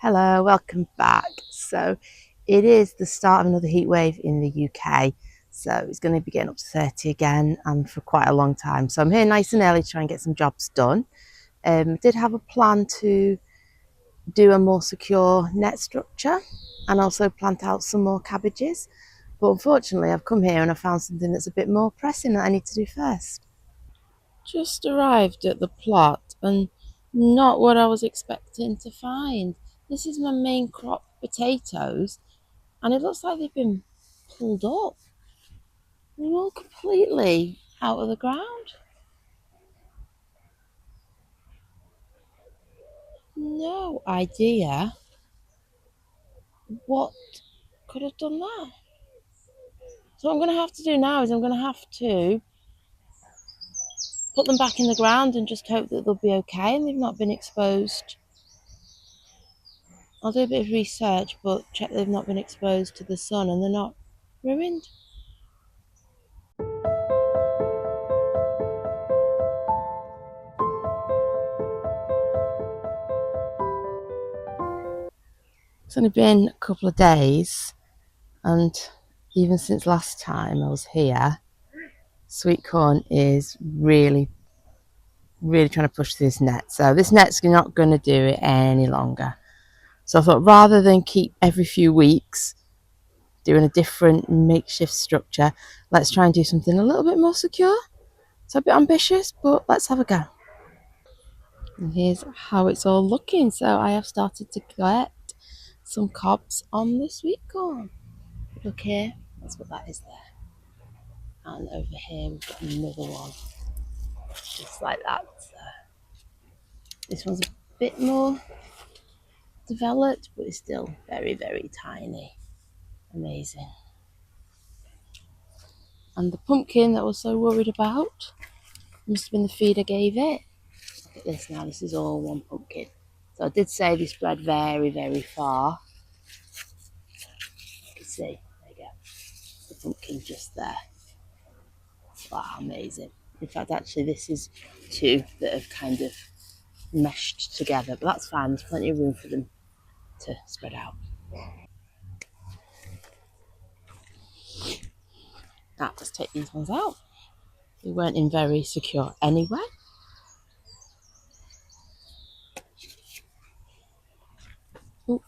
Hello, welcome back. So it is the start of another heat wave in the UK. So it's going to be getting up to 30 again and for quite a long time. So I'm here nice and early to try and get some jobs done. Did have a plan to do a more secure net structure and also plant out some more cabbages. But unfortunately I've come here and I found something that's a bit more pressing that I need to do first. Just arrived at the plot and not what I was expecting to find. This is my main crop, potatoes, and it looks like they've been pulled up. They're all completely out of the ground. No idea what could have done that. So what I'm going to have to do now is I'm going to have to put them back in the ground and just hope that they'll be okay and they've not been exposed. I'll do a bit of research, but check they've not been exposed to the sun and they're not ruined. It's only been a couple of days, and even since last time I was here, sweet corn is really trying to push through this net. So this net's not going to do it any longer. So I thought rather than keep every few weeks doing a different makeshift structure, let's try and do something a little bit more secure. It's a bit ambitious, but let's have a go. And here's how it's all looking. So I have started to get some cobs on the sweet corn. Look here, that's what that is there. And over here we've got another one, just like that. This one's a bit more developed, but it's still very tiny. Amazing. And the pumpkin that I was so worried about, must have been the feed I gave it. Look at this now, this is all one pumpkin. So I did say they spread very far. You can see, there you go, the pumpkin just there. Wow, amazing. In fact, actually this is two that have kind of meshed together, but that's fine, there's plenty of room for them to spread out. Now let's take these ones out. They weren't in very secure anyway. Ooh.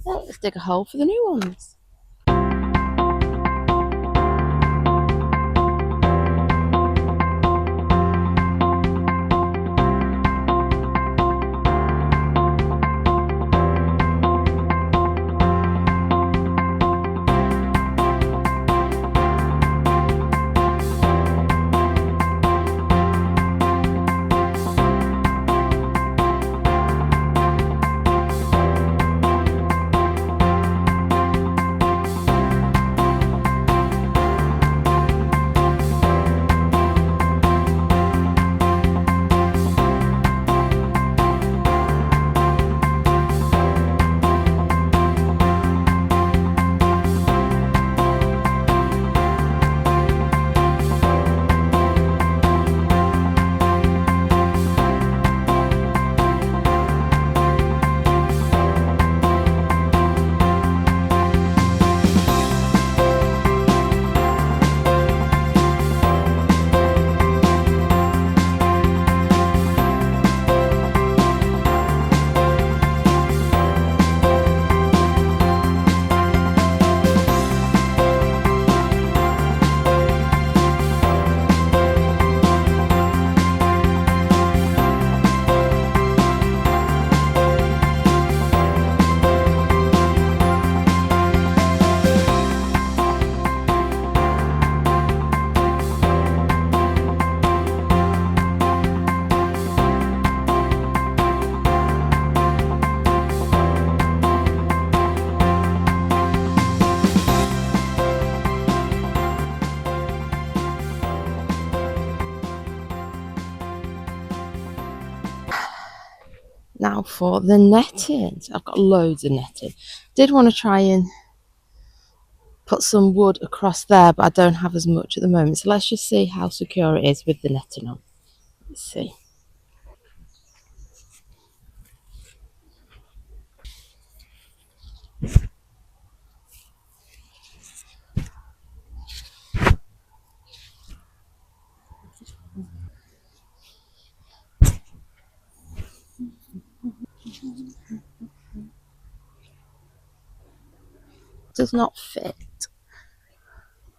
Well, let's dig a hole for the new ones. Now for the netting. So I've got loads of netting. Did want to try and put some wood across there, but I don't have as much at the moment. So let's just see how secure it is with the netting on. Let's see. Does not fit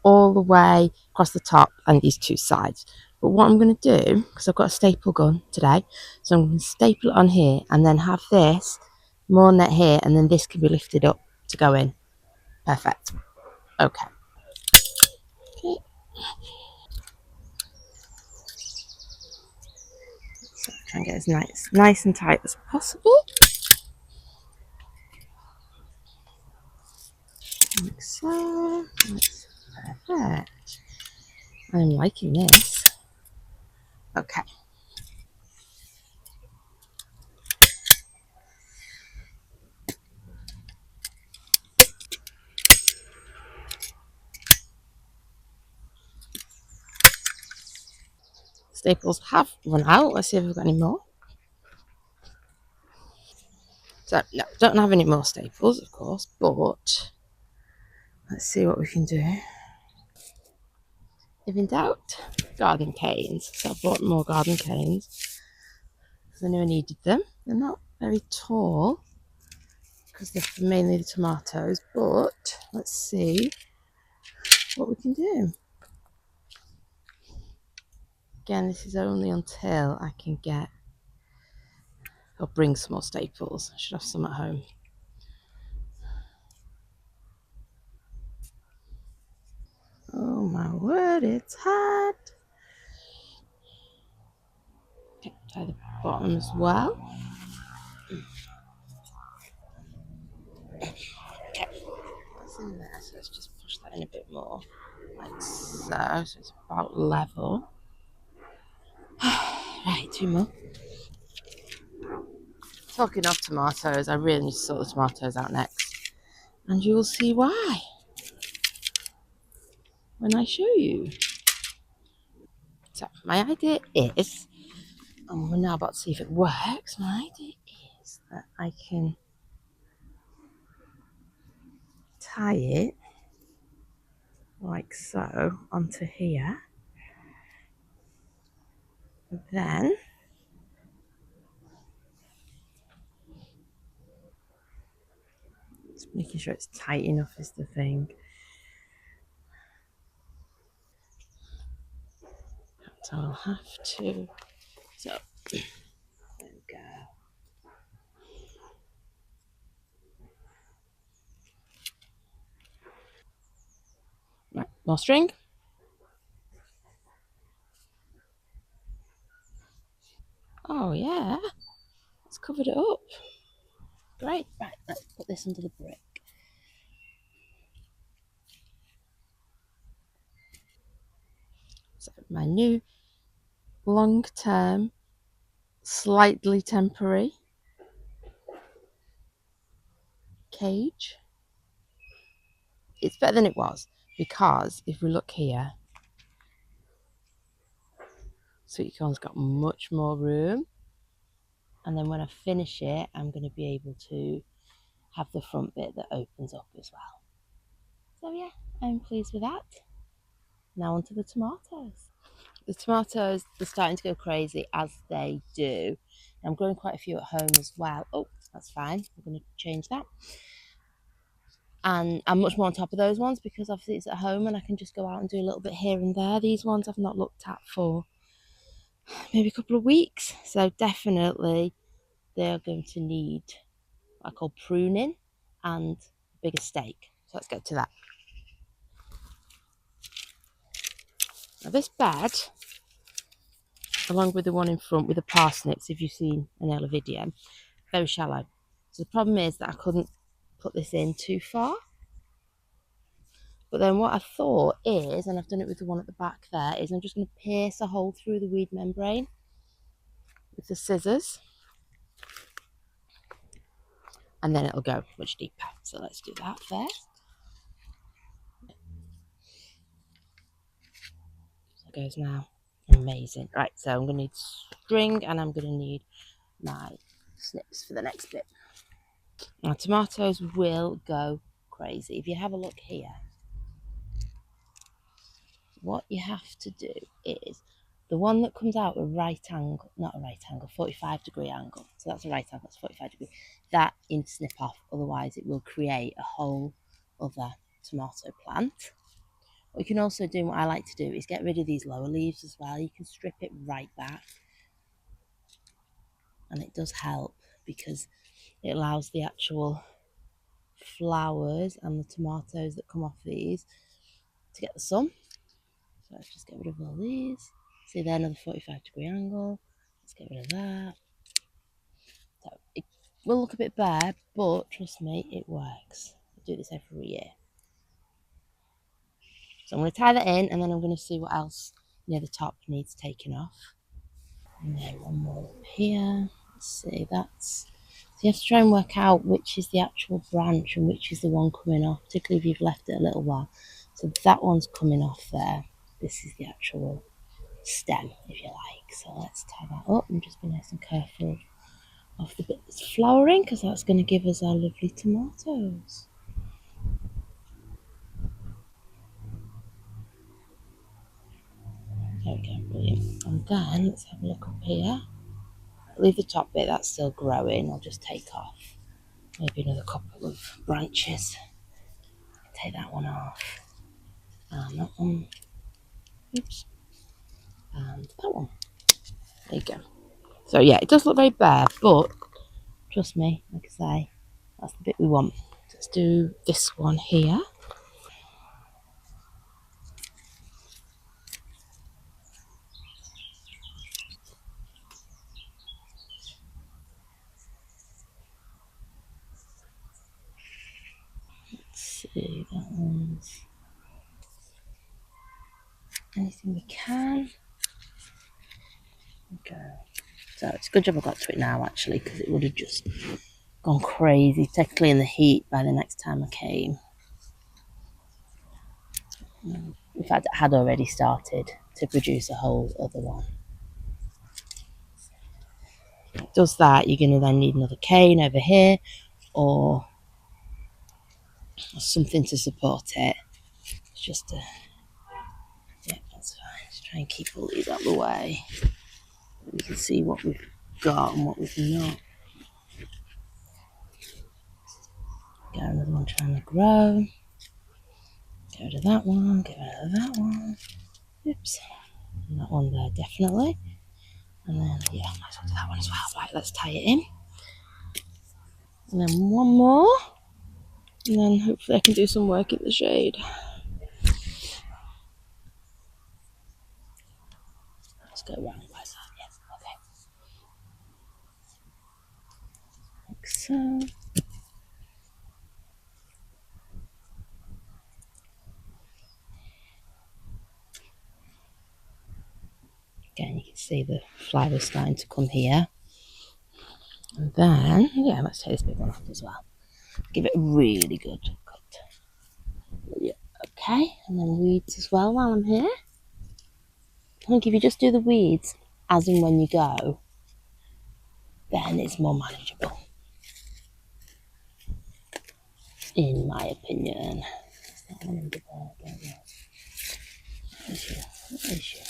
all the way across the top and these two sides. But what I'm going to do, because I've got a staple gun today, so I'm going to staple it on here and then have this more net here, and then this can be lifted up to go in. Perfect. Okay. Okay. So try and get as nice and tight as possible. Like so. That's perfect. I'm liking this. Okay. Staples have run out. Let's see if we've got any more. So, no, don't have any more staples, of course, but let's see what we can do. If in doubt, garden canes. So I bought more garden canes because I knew I needed them. They're not very tall because they're for mainly the tomatoes, but let's see what we can do. Again, this is only until I can get or bring some more staples. I should have some at home. Oh my word, it's hot. Okay, tie the bottom as well. Okay, that's in there, so let's just push that in a bit more, like so. So it's about level. Right, two more. Talking of tomatoes, I really need to sort the tomatoes out next, and you will see why when I show you. So my idea is, and we're now about to see if it works. My idea is that I can tie it like so onto here, then just making sure it's tight enough is the thing. So I'll have to. So there we go. Right, more string. Oh yeah, it's covered it up. Great. Right, let's put this under the brick. So my new long-term, slightly temporary cage. It's better than it was because if we look here, sweet corn's got much more room, and then when I finish it, I'm going to be able to have the front bit that opens up as well. So yeah, I'm pleased with that. Now onto the tomatoes. The tomatoes, they're starting to go crazy as they do. I'm growing quite a few at home as well. Oh, that's fine. I'm going to change that. And I'm much more on top of those ones because obviously it's at home and I can just go out and do a little bit here and there. These ones I've not looked at for maybe a couple of weeks. So definitely they're going to need what I call pruning and a bigger stake. So let's get to that. Now this bed, along with the one in front with the parsnips, if you've seen an earlier video, very shallow. So the problem is that I couldn't put this in too far. But then what I thought is, and I've done it with the one at the back there, is I'm just going to pierce a hole through the weed membrane with the scissors. and then it'll go much deeper. So let's do that first. So it goes now. Amazing. Right, so I'm going to need string and I'm going to need my snips for the next bit. Now, tomatoes will go crazy. If you have a look here, what you have to do is the one that comes out a right angle, not a right angle, 45-degree angle. So that's a right angle, that's 45 degree. That you snip off, otherwise it will create a whole other tomato plant. What you can also do, what I like to do, is get rid of these lower leaves as well. You can strip it right back, and it does help because it allows the actual flowers and the tomatoes that come off these to get the sun. So let's just get rid of all these. See there, another 45-degree angle. Let's get rid of that. So it will look a bit bare, but trust me, it works. I do this every year. So I'm going to tie that in, and then I'm going to see what else near the top needs taking off. And then one more up here. Let's see, that's... So you have to try and work out which is the actual branch and which is the one coming off, particularly if you've left it a little while. So that one's coming off there. This is the actual stem, if you like. So let's tie that up and just be nice and careful of the bit that's flowering, because that's going to give us our lovely tomatoes. There we go, brilliant. And then let's have a look up here. Leave the top bit, that's still growing. I'll just take off maybe another couple of branches. Take that one off. And that one. Oops. And that one. There you go. So yeah, it does look very bare, but trust me, like I say, that's the bit we want. Let's do this one here. Let's see, that one's... Anything we can. Okay. So it's a good job I got to it now, actually, because it would have just gone crazy, technically in the heat by the next time I came. In fact, it had already started to produce a whole other one. If it does that, you're going to then need another cane over here, or something to support it. It's just a... Yeah, that's fine. Just try and keep all these out of the way. We can see what we've got and what we've not. Got another one trying to grow. Get rid of that one, get rid of that one. Oops. And that one there, definitely. And then, yeah, might as well do that one as well. Right, let's tie it in. And then one more. And then hopefully I can do some work in the shade. Let's go around like that. Yes, okay. Like so. Again, you can see the flowers starting to come here. And then, yeah, let's take this big one off as well. Give it a really good cut. Yeah, okay. And then weeds as well while I'm here. I think if you just do the weeds as and when you go, then it's more manageable, in my opinion. Is that one under there? I don't know. Where's you?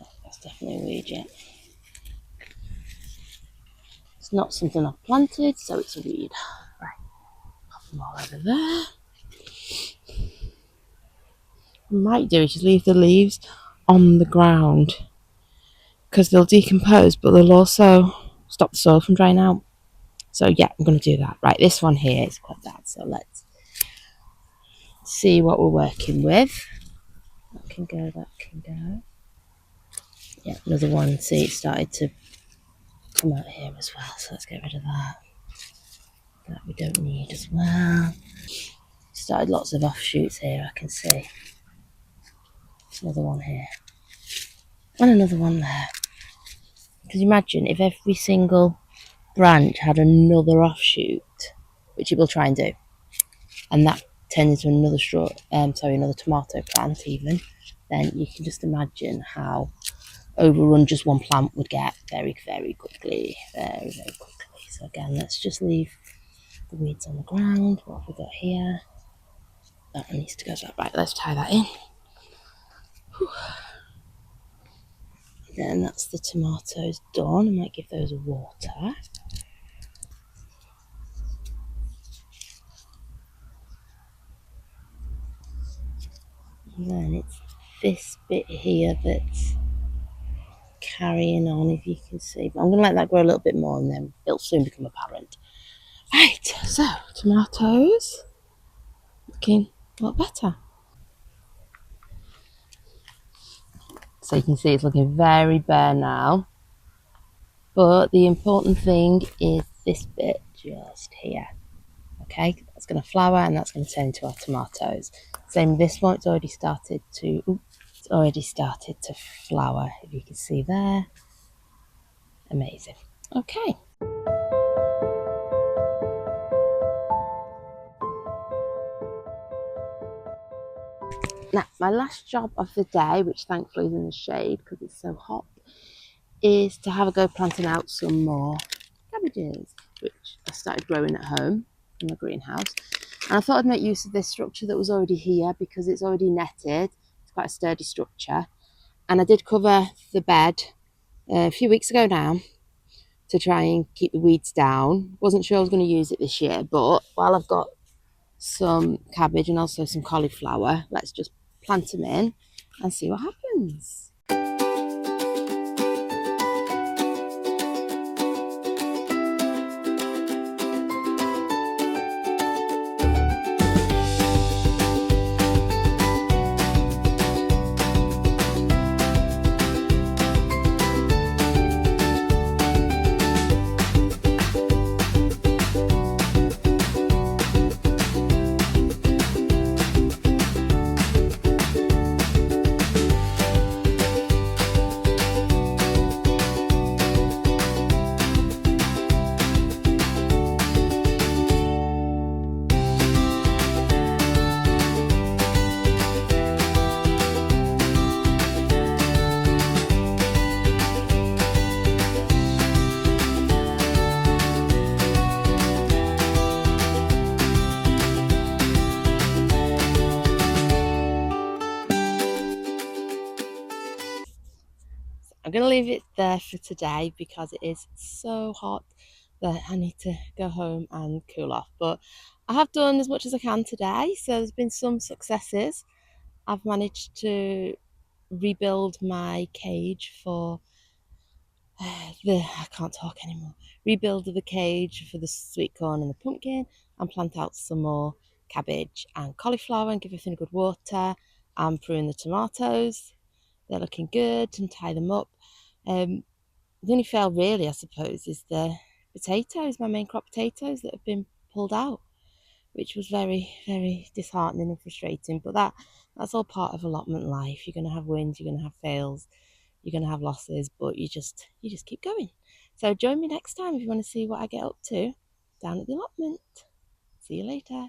Oh, that's definitely a weed, yeah. It's not something I've planted, so it's a weed. Right, pop them all over there. What I might do is just leave the leaves on the ground, because they'll decompose, but they'll also stop the soil from drying out. So yeah, I'm going to do that. Right, this one here is quite bad, so let's see what we're working with. That can go, that can go. Yeah, another one. See, it started to come out here as well, so let's get rid of that. That we don't need as well. Started lots of offshoots here, I can see. There's another one here. And another one there. Because imagine if every single branch had another offshoot, which it will try and do, and that turns into another tomato plant even, then you can just imagine how overrun just one plant would get very, very quickly. Very, very quickly. So again, let's just leave the weeds on the ground. What have we got here? That one needs to go back. Right, let's tie that in. Then that's the tomatoes done. I might give those water. And then it's this bit here that's carrying on, if you can see. But I'm going to let that grow a little bit more and then it'll soon become apparent. Right, so tomatoes looking a lot better. So you can see it's looking very bare now. But the important thing is this bit just here. Okay, that's going to flower and that's going to turn into our tomatoes. Same with this one, it's already started to flower, if you can see there. Amazing. Okay. Now, my last job of the day, which thankfully is in the shade because it's so hot, is to have a go planting out some more cabbages, which I started growing at home in my greenhouse. And I thought I'd make use of this structure that was already here because it's already netted. It's quite a sturdy structure. And I did cover the bed a few weeks ago now to try and keep the weeds down. Wasn't sure I was going to use it this year, but while I've got some cabbage and also some cauliflower, let's just plant them in and see what happens. I'm going to leave it there for today because it is so hot that I need to go home and cool off. But I have done as much as I can today, so there's been some successes. I've managed to rebuild my cage for I can't talk anymore. Rebuild the cage for the sweet corn and the pumpkin and plant out some more cabbage and cauliflower and give everything a good water and prune the tomatoes. They're looking good and tie them up. The only fail really, I suppose, is the potatoes, my main crop potatoes that have been pulled out, which was very, very disheartening and frustrating. But that's all part of allotment life. You're going to have wins, you're going to have fails, you're going to have losses, but you just keep going. So join me next time if you want to see what I get up to down at the allotment. See you later.